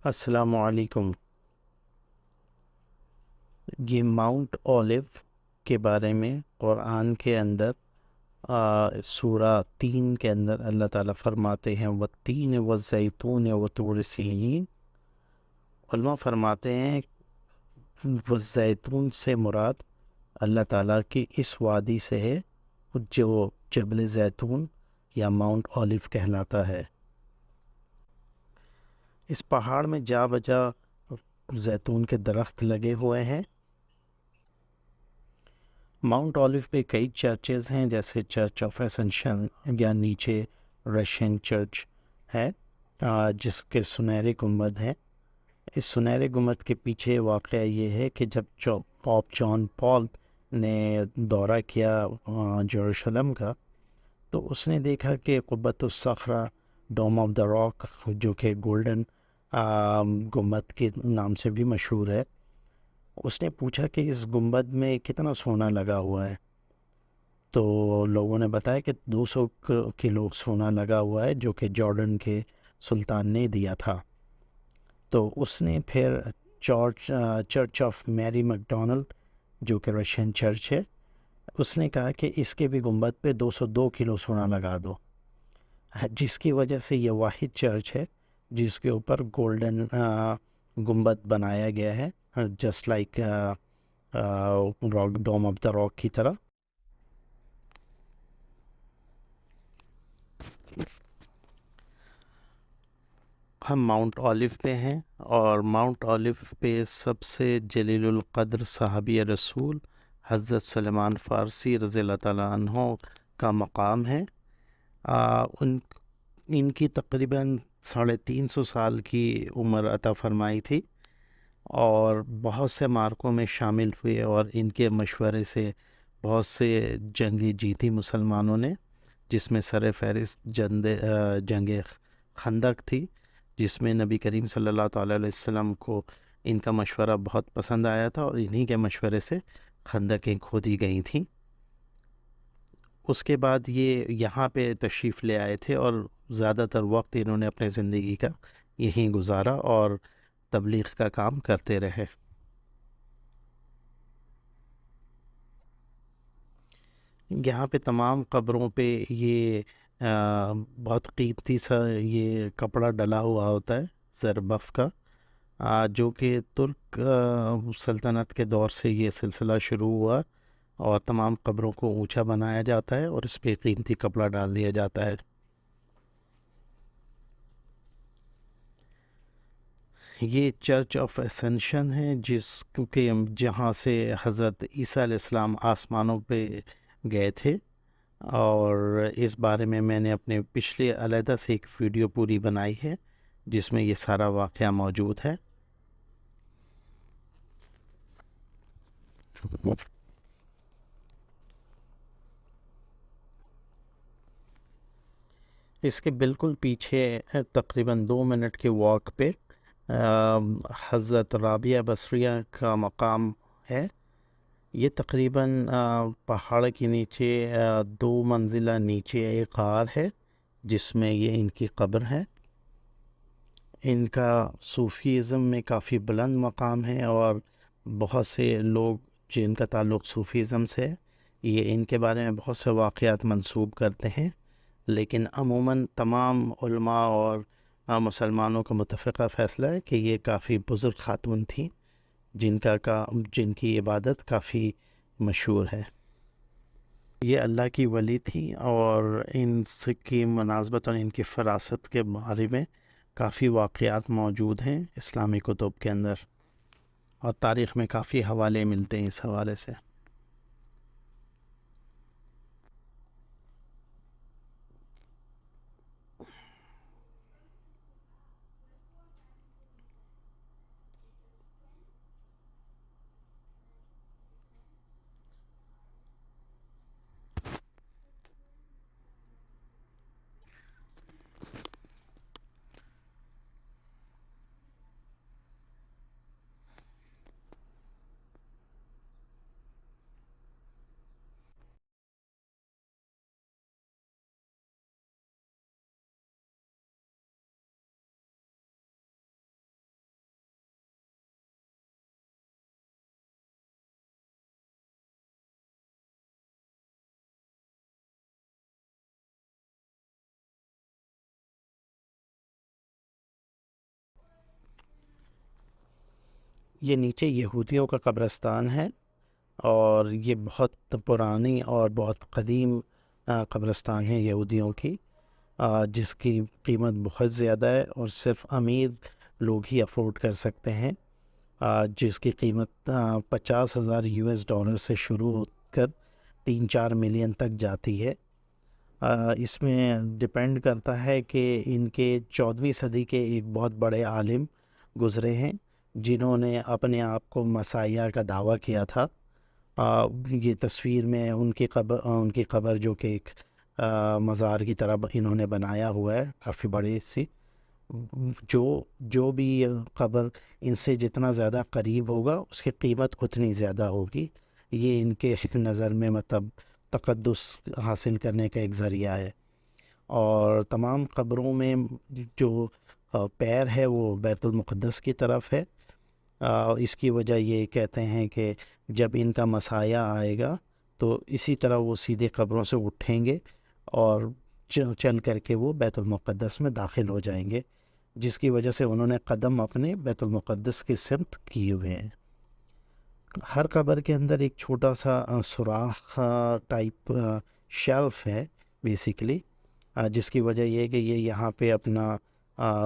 السلام علیکم۔ یہ ماؤنٹ اولیو کے بارے میں قرآن کے اندر سورہ 3 کے اندر اللہ تعالیٰ فرماتے ہیں والتین والزیتون وطور سینین۔ علماء فرماتے ہیں والزیتون سے مراد اللہ تعالیٰ کی اس وادی سے ہے جو جبل زیتون یا ماؤنٹ اولیو کہلاتا ہے۔ اس پہاڑ میں جا بجا زیتون کے درخت لگے ہوئے ہیں۔ ماؤنٹ اولیو پہ کئی چرچز ہیں، جیسے چرچ آف اسینشن یا نیچے رشین چرچ ہے جس کے سنہرے گنبد ہیں۔ اس سنہرے گنبد کے پیچھے واقعہ یہ ہے کہ جب پاپ جان پال نے دورہ کیا یروشلم کا، تو اس نے دیکھا کہ قبۃ الصخرہ، ڈوم آف دا راک، جو کہ گولڈن گنبد کے نام سے بھی مشہور ہے، اس نے پوچھا کہ اس گنبد میں کتنا سونا لگا ہوا ہے، تو لوگوں نے بتایا کہ 200 کلو سونا لگا ہوا ہے، جو کہ جارڈن کے سلطان نے دیا تھا۔ تو اس نے پھر چرچ آف میری میکڈونلڈ، جو کہ رشین چرچ ہے، اس نے کہا کہ اس کے بھی گنبد پہ 202 کلو سونا لگا دو، جس کی وجہ سے یہ واحد چرچ ہے جس کے اوپر گولڈن گنبد بنایا گیا ہے، just like rock, Dome of the Rock کی طرح۔ ہم ماؤنٹ اولیو پہ ہیں، اور ماؤنٹ اولیو پہ سب سے جلیل القدر صحابی رسول حضرت سلمان فارسی رضی اللہ تعالیٰ عنہ کا مقام ہے۔ ان کی تقریباً 350 سال کی عمر عطا فرمائی تھی، اور بہت سے معرکوں میں شامل ہوئے، اور ان کے مشورے سے بہت سے جنگیں جیتی مسلمانوں نے، جس میں سر فہرست جنگ خندق تھی، جس میں نبی کریم صلی اللہ تعالیٰ علیہ وسلم کو ان کا مشورہ بہت پسند آیا تھا، اور انہی کے مشورے سے خندقیں کھودی گئی تھیں۔ اس کے بعد یہ یہاں پہ تشریف لے آئے تھے، اور زیادہ تر وقت انہوں نے اپنے زندگی کا یہیں گزارا اور تبلیغ کا کام کرتے رہے۔ یہاں پہ تمام قبروں پہ یہ بہت قیمتی سا یہ کپڑا ڈلا ہوا ہوتا ہے زربف کا، جو کہ ترک سلطنت کے دور سے یہ سلسلہ شروع ہوا، اور تمام قبروں کو اونچا بنایا جاتا ہے اور اس پہ قیمتی کپڑا ڈال دیا جاتا ہے۔ یہ چرچ آف اسینشن ہے، جہاں سے حضرت عیسیٰ علیہ السلام آسمانوں پہ گئے تھے، اور اس بارے میں نے اپنے پچھلے علیحدہ سے ایک ویڈیو پوری بنائی ہے جس میں یہ سارا واقعہ موجود ہے۔ اس کے بالکل پیچھے تقریباً 2 منٹ کے واک پہ حضرت رابعہ بصریہ کا مقام ہے۔ یہ تقریباً پہاڑ کے نیچے 2 منزلہ نیچے ایک غار ہے جس میں یہ ان کی قبر ہے۔ ان کا صوفیزم میں کافی بلند مقام ہے، اور بہت سے لوگ جن کا تعلق صوفیزم سے ہے، یہ ان کے بارے میں بہت سے واقعات منسوب کرتے ہیں، لیکن عموماً تمام علماء اور مسلمانوں کا متفقہ فیصلہ ہے کہ یہ کافی بزرگ خاتون تھیں، جن کی عبادت کافی مشہور ہے۔ یہ اللہ کی ولی تھی، اور ان سے کی مناسبت اور ان کی فراست کے بارے میں کافی واقعات موجود ہیں اسلامی کتب کے اندر، اور تاریخ میں کافی حوالے ملتے ہیں اس حوالے سے۔ یہ نیچے یہودیوں کا قبرستان ہے، اور یہ بہت پرانی اور بہت قدیم قبرستان ہے یہودیوں کی، جس کی قیمت بہت زیادہ ہے اور صرف امیر لوگ ہی افورڈ کر سکتے ہیں، جس کی قیمت 50,000 ڈالر سے شروع ہو کر 3-4 ملین تک جاتی ہے۔ اس میں ڈپینڈ کرتا ہے کہ ان کے 14ویں صدی کے ایک بہت بڑے عالم گزرے ہیں جنہوں نے اپنے آپ کو مسیح کا دعویٰ کیا تھا۔ یہ تصویر میں ان کی قبر جو کہ ایک مزار کی طرح انہوں نے بنایا ہوا ہے، کافی بڑی سی، جو بھی قبر ان سے جتنا زیادہ قریب ہوگا اس کی قیمت اتنی زیادہ ہوگی۔ یہ ان کے نظر میں مطلب تقدس حاصل کرنے کا ایک ذریعہ ہے۔ اور تمام قبروں میں جو پیر ہے وہ بیت المقدس کی طرف ہے۔ اس کی وجہ یہ کہتے ہیں کہ جب ان کا مسیح آئے گا تو اسی طرح وہ سیدھے قبروں سے اٹھیں گے اور چل کر کے وہ بیت المقدس میں داخل ہو جائیں گے، جس کی وجہ سے انہوں نے قدم اپنے بیت المقدس کی سمت کیے ہوئے ہیں۔ ہر قبر کے اندر ایک چھوٹا سا سوراخ ٹائپ شیلف ہے بیسیکلی، جس کی وجہ یہ ہے کہ یہ یہاں پہ اپنا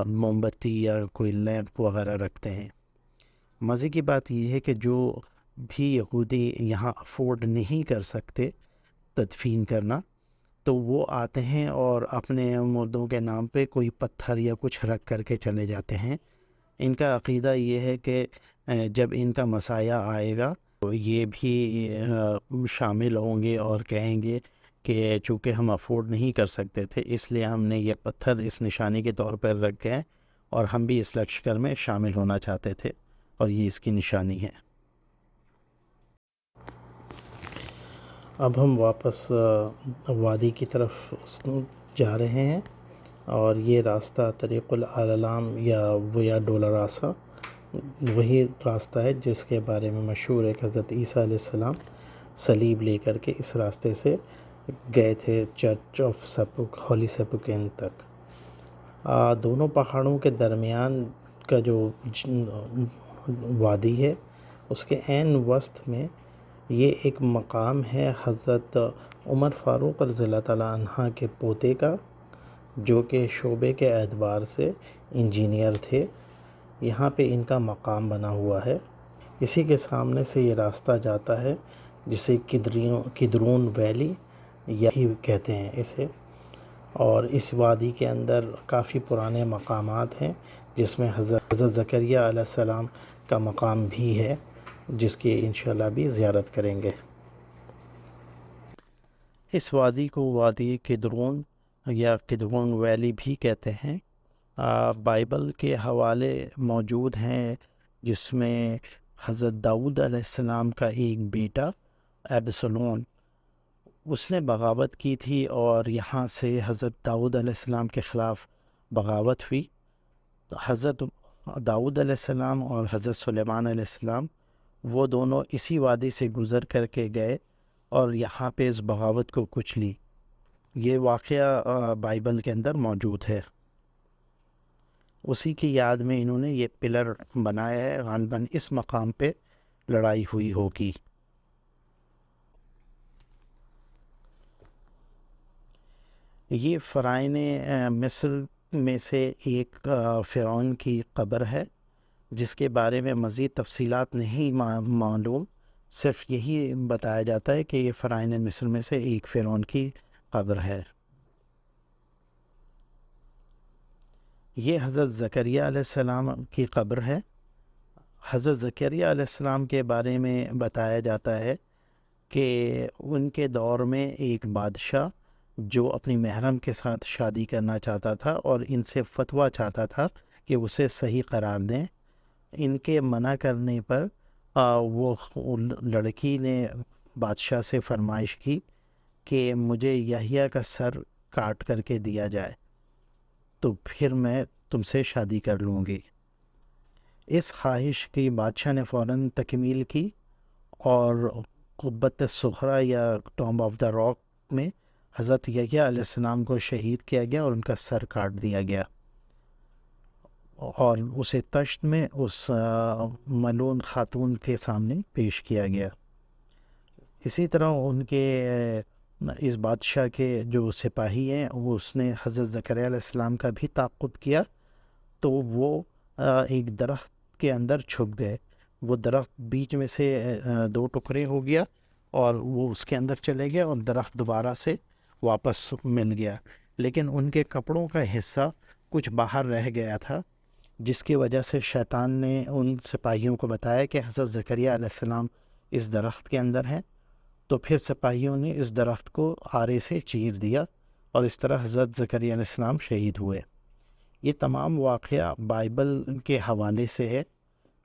موم بتی یا کوئی لیمپ وغیرہ رکھتے ہیں۔ مزے کی بات یہ ہے کہ جو بھی یہودی یہاں افورڈ نہیں کر سکتے تدفین کرنا، تو وہ آتے ہیں اور اپنے مردوں کے نام پہ کوئی پتھر یا کچھ رکھ کر کے چلے جاتے ہیں۔ ان کا عقیدہ یہ ہے کہ جب ان کا مسیح آئے گا تو یہ بھی شامل ہوں گے اور کہیں گے کہ چونکہ ہم افورڈ نہیں کر سکتے تھے اس لیے ہم نے یہ پتھر اس نشانی کے طور پر رکھ گئے اور ہم بھی اس لشکر میں شامل ہونا چاہتے تھے، اور یہ اس کی نشانی ہے۔ اب ہم واپس وادی کی طرف جا رہے ہیں، اور یہ راستہ طریق العالم یا ویا ڈولوروسا وہی راستہ ہے جس کے بارے میں مشہور ہے کہ حضرت عیسیٰ علیہ السلام صلیب لے کر کے اس راستے سے گئے تھے چرچ آف ہولی سیپوکین تک۔ دونوں پہاڑوں کے درمیان کا جو وادی ہے اس کے عین وسط میں یہ ایک مقام ہے حضرت عمر فاروق رضی اللہ تعالیٰ عنہ کے پوتے کا، جو کہ شعبے کے اعتبار سے انجینئر تھے۔ یہاں پہ ان کا مقام بنا ہوا ہے۔ اسی کے سامنے سے یہ راستہ جاتا ہے جسے کدرون ویلی یہی کہتے ہیں اسے، اور اس وادی کے اندر کافی پرانے مقامات ہیں جس میں حضرت زکریہ علیہ السلام کا مقام بھی ہے، جس کی انشاءاللہ بھی زیارت کریں گے۔ اس وادی کو وادی کدرون یا کدرون ویلی بھی کہتے ہیں۔ بائبل کے حوالے موجود ہیں جس میں حضرت داؤد علیہ السلام کا ایک بیٹا ایبسلون، اس نے بغاوت کی تھی اور یہاں سے حضرت داؤد علیہ السلام کے خلاف بغاوت ہوئی۔ تو حضرت داؤد علیہ السلام اور حضرت سلیمان علیہ السلام وہ دونوں اسی وادی سے گزر کر کے گئے اور یہاں پہ اس بغاوت کو کچلی۔ یہ واقعہ بائبل کے اندر موجود ہے۔ اسی کی یاد میں انہوں نے یہ پلر بنایا ہے، غالباً اس مقام پہ لڑائی ہوئی ہوگی۔ یہ فرعون مصر میں سے ایک فرعون کی قبر ہے جس کے بارے میں مزید تفصیلات نہیں معلوم، صرف یہی بتایا جاتا ہے کہ یہ فرعون مصر میں سے ایک فرعون کی قبر ہے۔ یہ حضرت زکریہ علیہ السلام کی قبر ہے۔ حضرت زکریہ علیہ السلام کے بارے میں بتایا جاتا ہے کہ ان کے دور میں ایک بادشاہ جو اپنی محرم کے ساتھ شادی کرنا چاہتا تھا اور ان سے فتویٰ چاہتا تھا کہ اسے صحیح قرار دیں، ان کے منع کرنے پر وہ لڑکی نے بادشاہ سے فرمائش کی کہ مجھے یحییٰ کا سر کاٹ کر کے دیا جائے تو پھر میں تم سے شادی کر لوں گی۔ اس خواہش کی بادشاہ نے فوراً تکمیل کی اور قبۃ الصخرہ یا ٹامب آف دا راک میں حضرت یحییٰ علیہ السلام کو شہید کیا گیا اور ان کا سر کاٹ دیا گیا۔ اور اسے تشت میں اس ملعون خاتون کے سامنے پیش کیا گیا۔ اسی طرح ان کے اس بادشاہ کے جو سپاہی ہیں وہ اس نے حضرت زکریا علیہ السلام کا بھی تعاقب کیا، تو وہ ایک درخت کے اندر چھپ گئے۔ وہ درخت بیچ میں سے دو ٹکڑے ہو گیا اور وہ اس کے اندر چلے گئے اور درخت دوبارہ سے واپس مل گیا، لیکن ان کے کپڑوں کا حصہ کچھ باہر رہ گیا تھا، جس کی وجہ سے شیطان نے ان سپاہیوں کو بتایا کہ حضرت زکریا علیہ السلام اس درخت کے اندر ہیں، تو پھر سپاہیوں نے اس درخت کو آرے سے چیر دیا اور اس طرح حضرت زکریا علیہ السلام شہید ہوئے۔ یہ تمام واقعہ بائبل کے حوالے سے ہے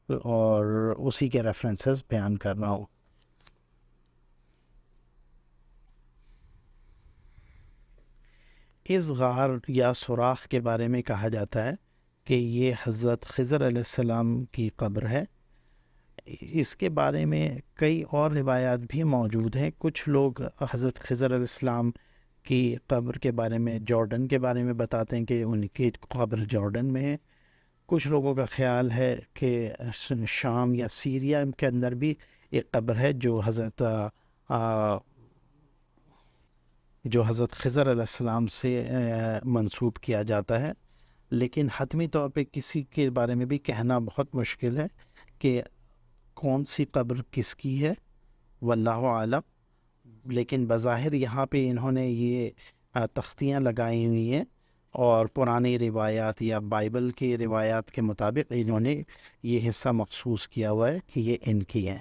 اور اسی کے ریفرنسز بیان کر رہا ہوں۔ اس غار یا سوراخ کے بارے میں کہا جاتا ہے کہ یہ حضرت خضر علیہ السلام کی قبر ہے۔ اس کے بارے میں کئی اور روایات بھی موجود ہیں۔ کچھ لوگ حضرت خضر علیہ السلام کی قبر کے بارے میں، جارڈن کے بارے میں بتاتے ہیں کہ ان کی قبر جارڈن میں ہے۔ کچھ لوگوں کا خیال ہے کہ شام یا سیریا کے اندر بھی ایک قبر ہے جو حضرت خضر علیہ السلام سے منسوب کیا جاتا ہے، لیکن حتمی طور پہ کسی کے بارے میں بھی کہنا بہت مشکل ہے کہ کون سی قبر کس کی ہے، واللہ عالم۔ لیکن بظاہر یہاں پہ انہوں نے یہ تختیاں لگائی ہوئی ہیں اور پرانی روایات یا بائبل کی روایات کے مطابق انہوں نے یہ حصہ مخصوص کیا ہوا ہے کہ یہ ان کی ہیں۔